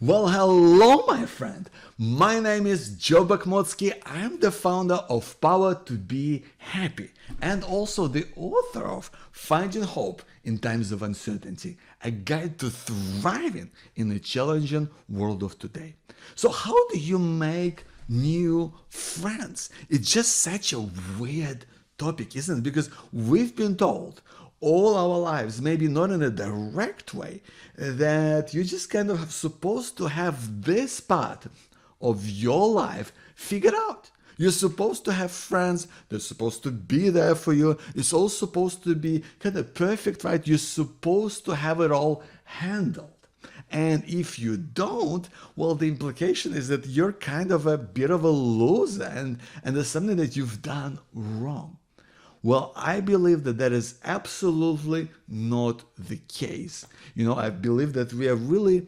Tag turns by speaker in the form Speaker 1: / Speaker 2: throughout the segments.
Speaker 1: Well, hello, my friend. My name is Joe Bakhmotsky. I'm the founder of Power to Be Happy and also the author of Finding Hope in Times of Uncertainty, a guide to thriving in a challenging world of today. So, how do you make new friends? It's just such a weird topic, isn't it? Because we've been told all our lives, maybe not in a direct way, that you just kind of supposed to have this part of your life figured out. You're supposed to have friends, they're supposed to be there for you. It's all supposed to be kind of perfect, right? You're supposed to have it all handled. And if you don't, well, the implication is that you're kind of a bit of a loser and there's something that you've done wrong. Well, I believe that that is absolutely not the case. I believe that we are really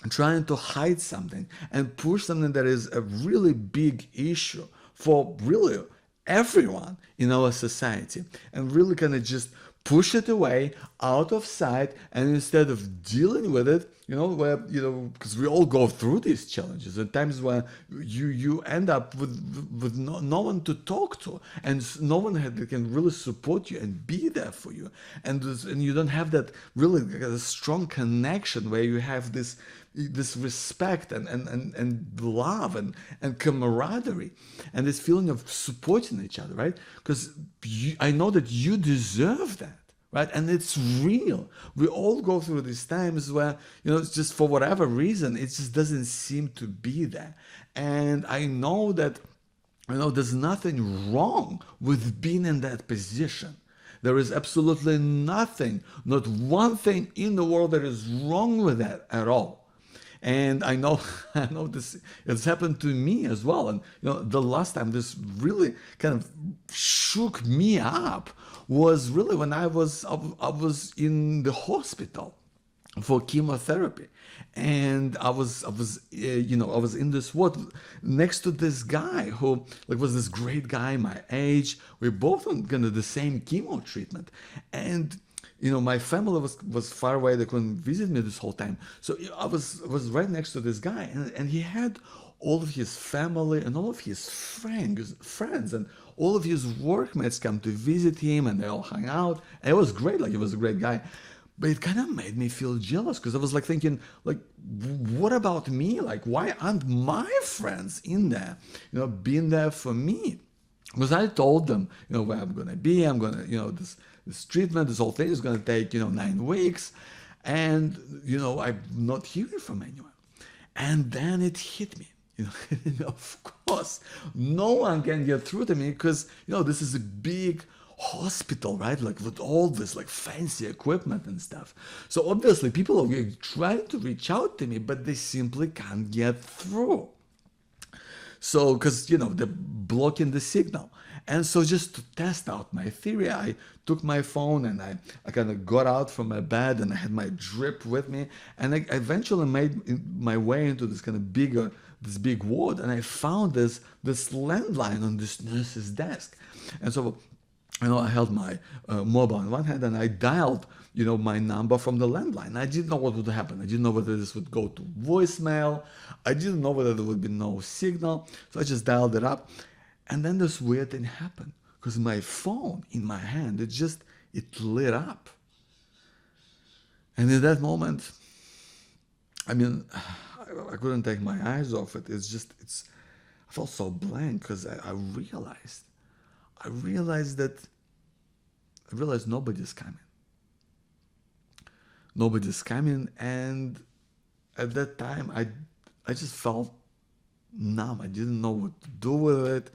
Speaker 1: trying to hide something and push something that is a really big issue for really everyone in our society and really kind of just push it away out of sight, and instead of dealing with it, because we all go through these challenges at times where you end up with no one to talk to, and no one that can really support you and be there for you, and you don't have that really a strong connection where you have this respect and love and camaraderie and this feeling of supporting each other, right? Because I know that you deserve that, right? And it's real. We all go through these times where, it's just for whatever reason, it just doesn't seem to be there. And I know that, there's nothing wrong with being in that position. There is absolutely nothing, not one thing in the world that is wrong with that at all. And I know this, it's happened to me as well. And the last time this really kind of shook me up was really when I was in the hospital for chemotherapy, and I was in this ward next to this guy who was this great guy my age. We're both on kind of the same chemo treatment, and my family was far away. They couldn't visit me this whole time. So I was right next to this guy, and he had all of his family and all of his friends and all of his workmates come to visit him, and they all hung out. And it was great. He was a great guy. But it kind of made me feel jealous because I was thinking, what about me? Why aren't my friends in there, being there for me? Because I told them, where I'm going to be. I'm going to, this treatment, this whole thing is going to take, 9 weeks. And, I'm not hearing from anyone. And then it hit me. Of course, no one can get through to me because, this is a big hospital, right? With all this fancy equipment and stuff. So obviously people are trying to reach out to me, but they simply can't get through. So, because, they're blocking the signal. And so just to test out my theory, I took my phone and I kind of got out from my bed and I had my drip with me. And I eventually made my way into this kind of big ward. And I found this landline on this nurse's desk. And so, I held my mobile in one hand and I dialed, my number from the landline. I didn't know what would happen. I didn't know whether this would go to voicemail. I didn't know whether there would be no signal. So I just dialed it up. And then this weird thing happened because my phone in my hand, it lit up. And in that moment, I couldn't take my eyes off it. I felt so blank because I realized nobody's coming. Nobody's coming, and at that time, I just felt numb. I didn't know what to do with it.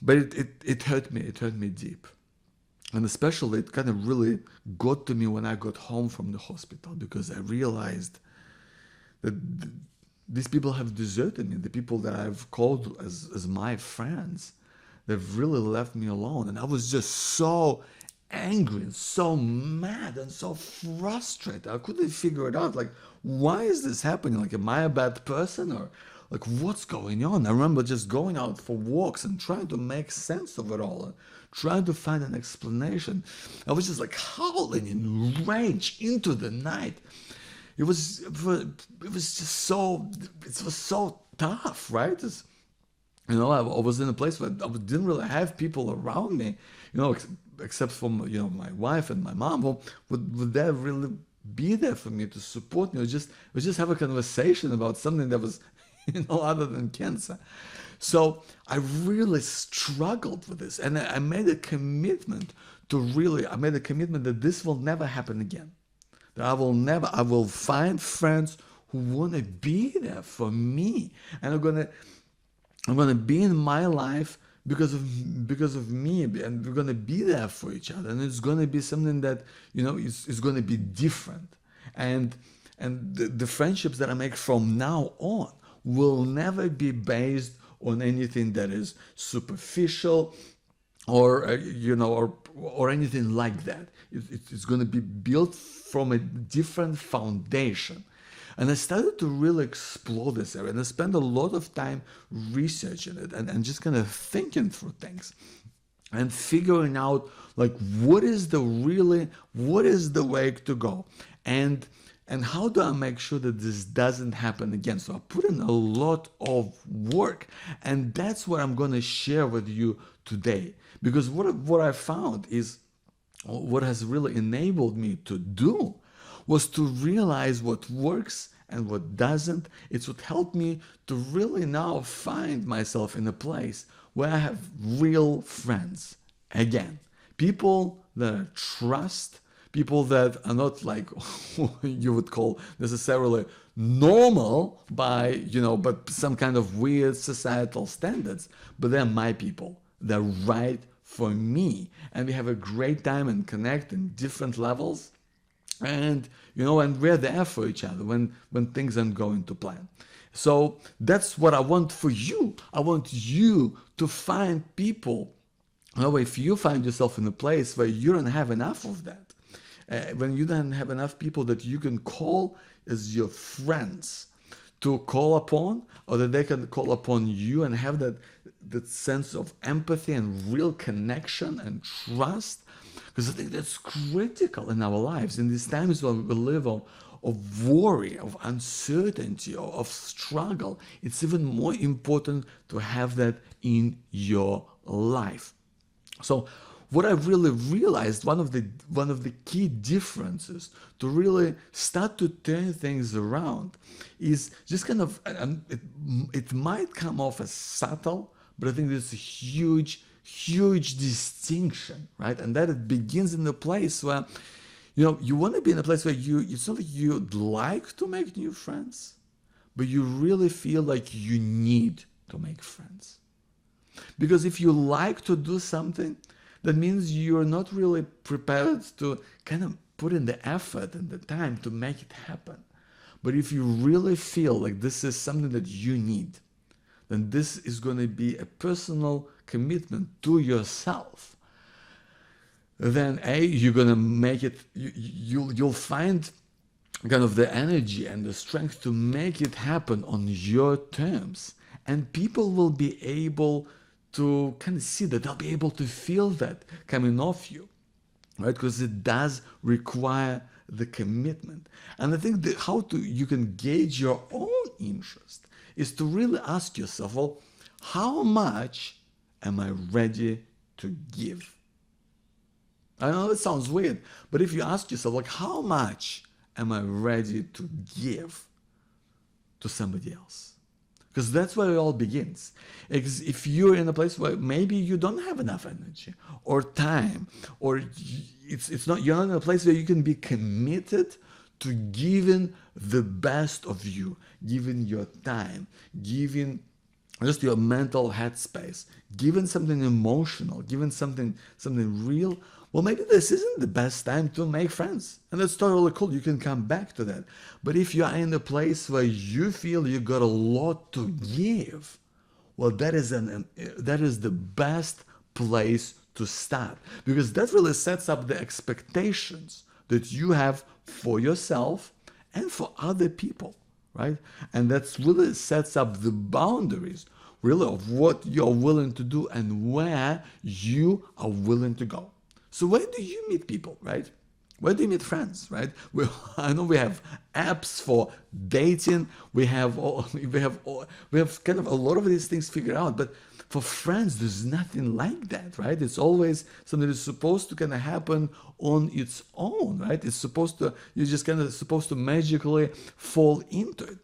Speaker 1: But it hurt me. It hurt me deep. And especially, it kind of really got to me when I got home from the hospital because I realized that these people have deserted me. The people that I've called as my friends, they've really left me alone. And I was just so angry and so mad and so frustrated. I couldn't figure it out. Why is this happening? Am I a bad person or what's going on? I remember just going out for walks and trying to make sense of it all and trying to find an explanation. I was just howling in rage into the night. it was just so, it was so tough, right? I was in a place where I didn't really have people around me, except for my wife and my mom. Well, would they really be there for me to support me, or just have a conversation about something that was, other than cancer? So I really struggled with this, and I made a commitment that this will never happen again. That I will find friends who want to be there for me, and I'm gonna be in my life because of me, and we're gonna be there for each other, and it's gonna be something that is gonna be different, and the friendships that I make from now on will never be based on anything that is superficial, or or anything like that. It's going to be built from a different foundation. And I started to really explore this area, and I spent a lot of time researching it, and just kind of thinking through things and figuring out, like, what is the way to go, and how do I make sure that this doesn't happen again? So I put in a lot of work, and that's what I'm going to share with you today. Because what I found is, what has really enabled me to do was to realize what works and what doesn't. It's what helped me to really now find myself in a place where I have real friends again. People that I trust, people that are not like you would call necessarily normal by, but some kind of weird societal standards, but they're my people. They're right for me, and we have a great time and connect in different levels, and and we're there for each other when things aren't going to plan. So that's what I want for you. I want you to find people. If you find yourself in a place where you don't have enough of that, when you don't have enough people that you can call as your friends to call upon, or that they can call upon you and have that sense of empathy and real connection and trust, because I think that's critical in our lives in these times when we live of worry, of uncertainty, of struggle. It's even more important to have that in your life. So what I really realized, one of the key differences to really start to turn things around is just kind of, it might come off as subtle, but I think there's a huge distinction, right? And that it begins in the place where, you want to be in a place where it's not like you'd like to make new friends, but you really feel like you need to make friends. Because if you like to do something, that means you're not really prepared to kind of put in the effort and the time to make it happen. But if you really feel like this is something that you need, then this is going to be a personal commitment to yourself. Then you're going to make it, you'll find kind of the energy and the strength to make it happen on your terms. And people will be able to kind of see that, they'll be able to feel that coming off you, right? Because it does require the commitment. And I think that you can gauge your own interest is to really ask yourself, well, how much am I ready to give? I know it sounds weird, but if you ask yourself, like, how much am I ready to give to somebody else? Because that's where it all begins. If you're in a place where maybe you don't have enough energy or time, or you're not in a place where you can be committed to giving the best of you, giving your time, giving just your mental headspace, giving something emotional, giving something real, well, maybe this isn't the best time to make friends. And that's totally cool. You can come back to that. But if you are in a place where you feel you got a lot to give, well, that is the best place to start, because that really sets up the expectations that you have for yourself and for other people, right? And that's really sets up the boundaries, really, of what you're willing to do and where you are willing to go. So where do you meet people, right? Where do you meet friends, right? I know we have apps for dating. We have kind of a lot of these things figured out. But for friends, there's nothing like that, right? It's always something that's supposed to kind of happen on its own, right? You're just kind of supposed to magically fall into it.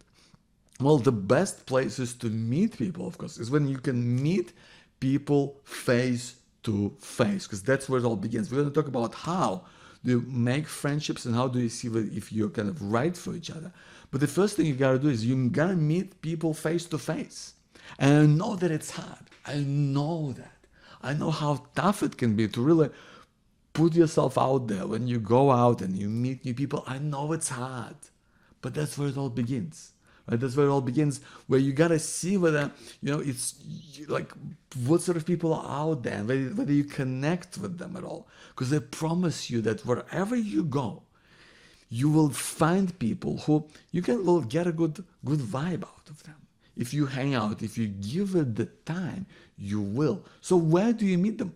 Speaker 1: Well, the best places to meet people, of course, is when you can meet people face to face, because that's where it all begins. We're going to talk about how do you make friendships and how do you see if you're kind of right for each other. But the first thing you got to do is you got to meet people face to face. And I know that it's hard. I know that. I know how tough it can be to really put yourself out there when you go out and you meet new people. I know it's hard, but that's where it all begins. Right? That's where it all begins, where you gotta see whether it's like what sort of people are out there, whether you connect with them at all. Because I promise you that wherever you go, you will find people who will get a good vibe out of them. If you hang out, if you give it the time, you will. So where do you meet them?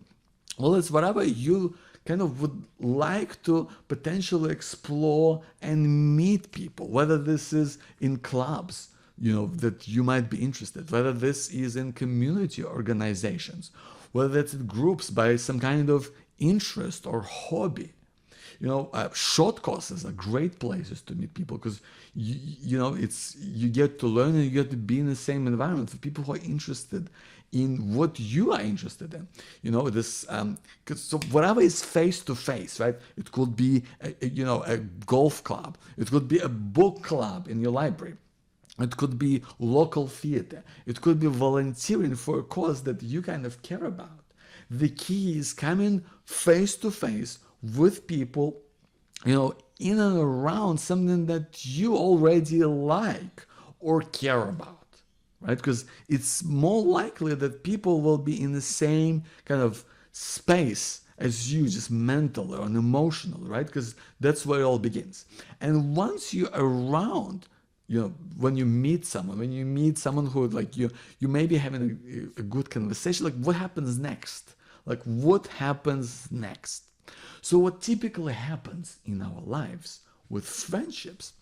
Speaker 1: Well, it's wherever you kind of would like to potentially explore and meet people, whether this is in clubs, that you might be interested, whether this is in community organizations, whether it's in groups by some kind of interest or hobby. Short courses are great places to meet people because you get to learn and you get to be in the same environment with people who are interested in what you are interested in. So whatever is face to face, right? It could be a golf club, it could be a book club in your library. It could be local theater. It could be volunteering for a cause that you kind of care about. The key is coming face to face with people, in and around something that you already like or care about, right? Because it's more likely that people will be in the same kind of space as you, just mentally or emotionally, right? Because that's where it all begins. And once you're around, when you meet someone who like you may be having a good conversation, like what happens next? So what typically happens in our lives with friendships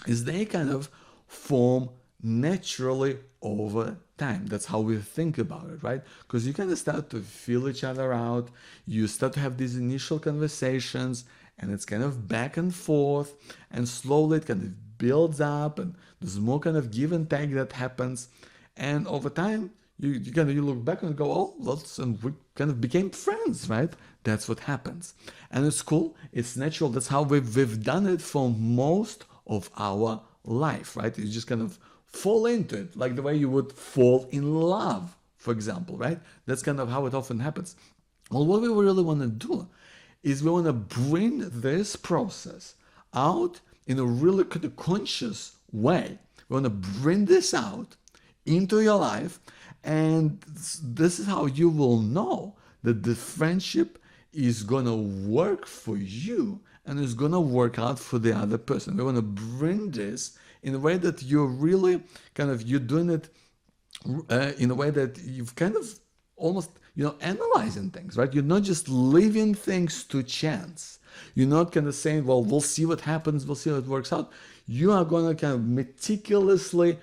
Speaker 1: is they kind of form naturally over time. That's how we think about it, right? Because you kind of start to feel each other out. You start to have these initial conversations, and it's kind of back and forth, and slowly it kind of builds up, and there's more kind of give and take that happens. And over time, you look back and go, oh, and we kind of became friends, right? That's what happens. And it's cool, it's natural. That's how we've done it for most of our life, right? You just kind of fall into it, like the way you would fall in love, for example, right? That's kind of how it often happens. Well, what we really want to do is we want to bring this process out in a really kind of conscious way. We want to bring this out into your life, and this is how you will know that the friendship is gonna work for you and is gonna work out for the other person. We want to bring this in a way that you're really you're doing it in a way that you've kind of almost analyzing things, right? You're not just leaving things to chance. You're not kind of saying, well, we'll see what happens, we'll see how it works out. You are going to kind of meticulously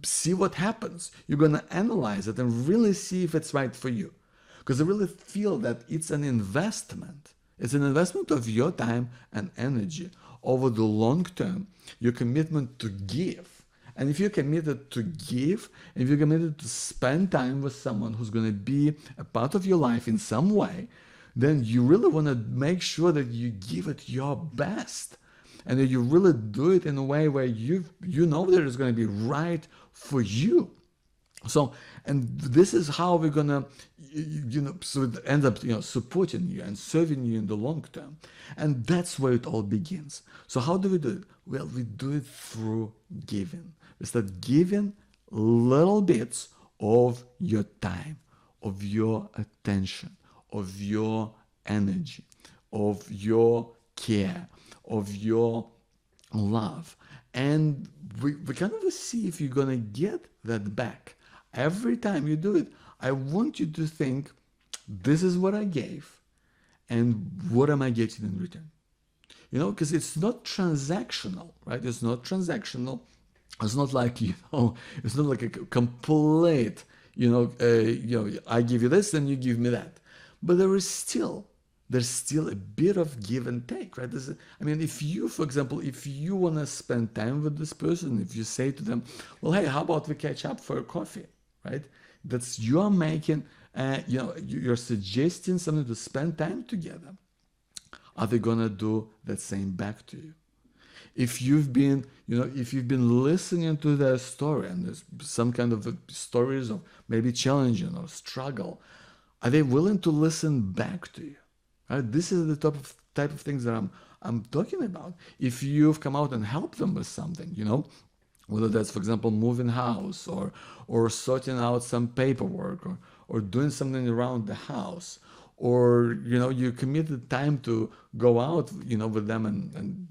Speaker 1: see what happens. You're going to analyze it and really see if it's right for you. Because I really feel that it's an investment. It's an investment of your time and energy over the long term, your commitment to give. And if you're committed to give, and if you're committed to spend time with someone who's going to be a part of your life in some way, then you really want to make sure that you give it your best. And that you really do it in a way where you know that it's going to be right for you. So, and this is how we're going to, so it ends up, supporting you and serving you in the long term. And that's where it all begins. So how do we do it? Well, we do it through giving. We start giving little bits of your time, of your attention, of your energy, of your care, of your love. And we kind of see if you're going to get that back. Every time you do it, I want you to think, this is what I gave, and what am I getting in return? because it's not transactional, right? It's not transactional. It's not like, it's not like a complete, I give you this and you give me that. But there's still a bit of give and take, right? If you, for example, if you want to spend time with this person, if you say to them, well, hey, how about we catch up for a coffee, right? That's you're making, you're suggesting something to spend time together. Are they gonna do that same back to you? If you've been, listening to their story, and there's some kind of stories of maybe challenging or struggle, are they willing to listen back to you? Right? This is the type of things that I'm talking about. If you've come out and helped them with something, whether that's, for example, moving house or sorting out some paperwork or doing something around the house, or you committed time to go out with them and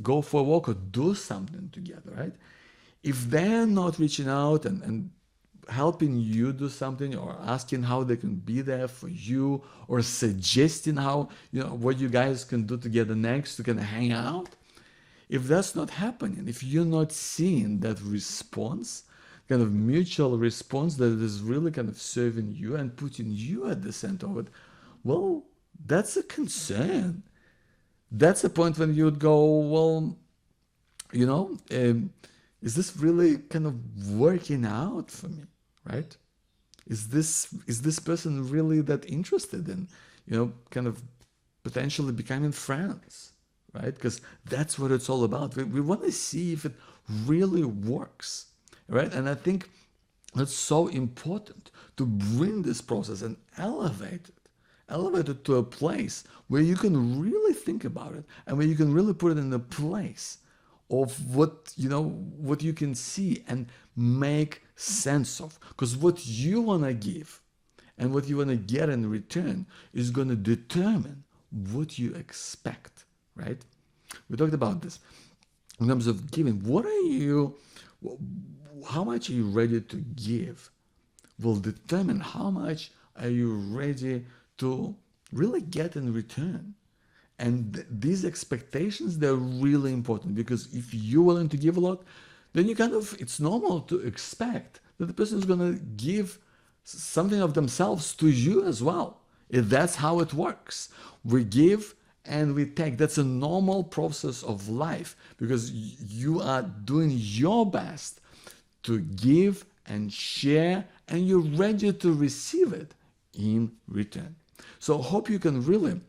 Speaker 1: go for a walk or do something together, right? If they're not reaching out and helping you do something, or asking how they can be there for you, or suggesting how what you guys can do together next to kind of hang out, if that's not happening, if you're not seeing that response, kind of mutual response that is really kind of serving you and putting you at the center of it, well, that's a concern. That's a point when you would go, well, is this really kind of working out for me, right? Is this person really that interested in, kind of potentially becoming friends, right? Because that's what it's all about. We want to see if it really works, right? And I think that's so important to bring this process and elevate it to a place where you can really think about it, and where you can really put it in the place of what you can see and make sense of. Because what you want to give and what you want to get in return is going to determine what you expect, right? We talked about this in terms of giving. How much are you ready to give will determine how much are you ready to really get in return. And these expectations, they're really important, because if you're willing to give a lot, then it's normal to expect that the person is going to give something of themselves to you as well. If that's how it works. We give and we take. That's a normal process of life, because you are doing your best to give and share, and you're ready to receive it in return. So I hope you can really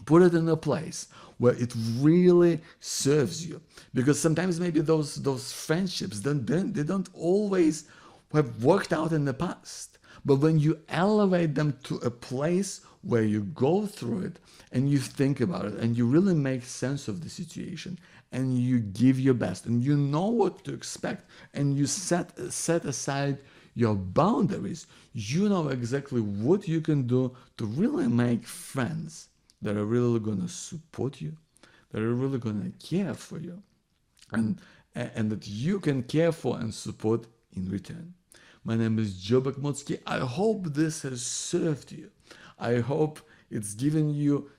Speaker 1: put it in a place where it really serves you, because sometimes maybe those friendships they don't always have worked out in the past, but when you elevate them to a place where you go through it and you think about it and you really make sense of the situation and you give your best and you know what to expect and you set aside your boundaries, you know exactly what you can do to really make friends that are really going to support you, that are really going to care for you, and that you can care for and support in return. My name is Joe Bakhmutsky. I hope this has served you. I hope it's given you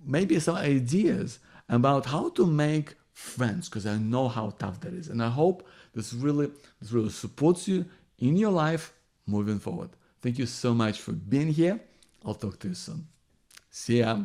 Speaker 1: maybe some ideas about how to make friends, because I know how tough that is. And I hope this really supports you in your life moving forward. Thank you so much for being here. I'll talk to you soon. See ya.